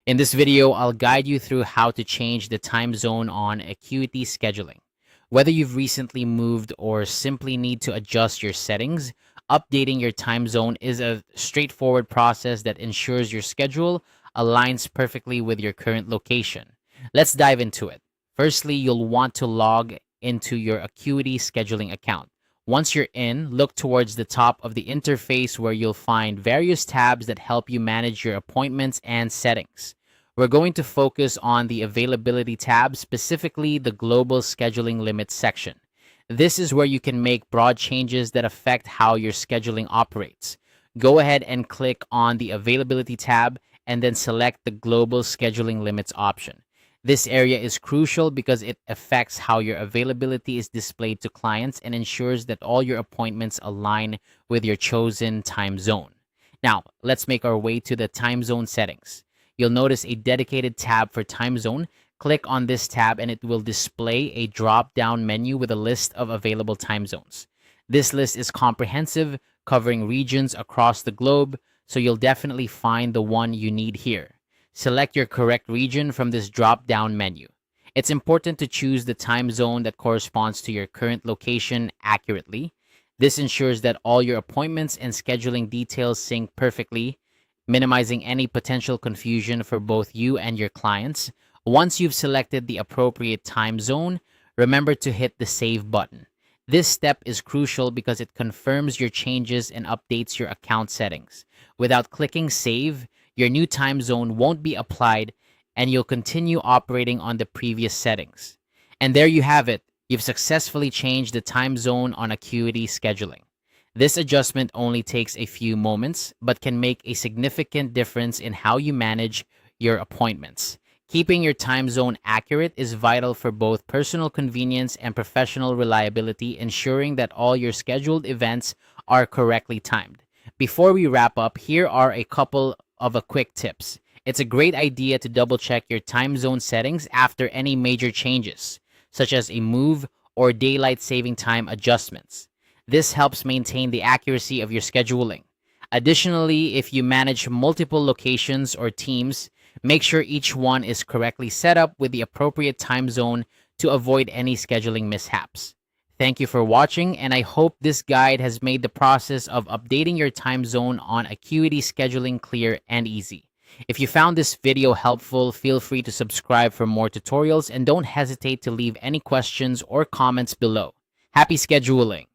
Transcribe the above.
In this video, I'll guide you through how to change the time zone on Acuity Scheduling. Whether you've recently moved or simply need to adjust your settings, updating your time zone is a straightforward process that ensures your schedule aligns perfectly with your current location. Let's dive into it. Firstly, you'll want to log into your Acuity Scheduling account. Once you're in, look towards the top of the interface where you'll find various tabs that help you manage your appointments and settings. We're going to focus on the Availability tab, specifically the Global Scheduling Limits section. This is where you can make broad changes that affect how your scheduling operates. Go ahead and click on the Availability tab and then select the Global Scheduling Limits option. This area is crucial because it affects how your availability is displayed to clients and ensures that all your appointments align with your chosen time zone. Now, let's make our way to the time zone settings. You'll notice a dedicated tab for time zone. Click on this tab and it will display a drop-down menu with a list of available time zones. This list is comprehensive, covering regions across the globe, so you'll definitely find the one you need here. Select your correct region from this drop-down menu. It's important to choose the time zone that corresponds to your current location accurately. This ensures that all your appointments and scheduling details sync perfectly, minimizing any potential confusion for both you and your clients. Once you've selected the appropriate time zone, remember to hit the Save button. This step is crucial because it confirms your changes and updates your account settings. Without clicking Save, your new time zone won't be applied and you'll continue operating on the previous settings. And there you have it. You've successfully changed the time zone on Acuity Scheduling. This adjustment only takes a few moments, but can make a significant difference in how you manage your appointments. Keeping your time zone accurate is vital for both personal convenience and professional reliability, ensuring that all your scheduled events are correctly timed. Before we wrap up, here are a couple of quick tips. It's a great idea to double check your time zone settings after any major changes, such as a move or daylight saving time adjustments. This helps maintain the accuracy of your scheduling. Additionally, if you manage multiple locations or teams, make sure each one is correctly set up with the appropriate time zone to avoid any scheduling mishaps. Thank you for watching, and I hope this guide has made the process of updating your time zone on Acuity Scheduling clear and easy. If you found this video helpful, feel free to subscribe for more tutorials and don't hesitate to leave any questions or comments below. Happy scheduling!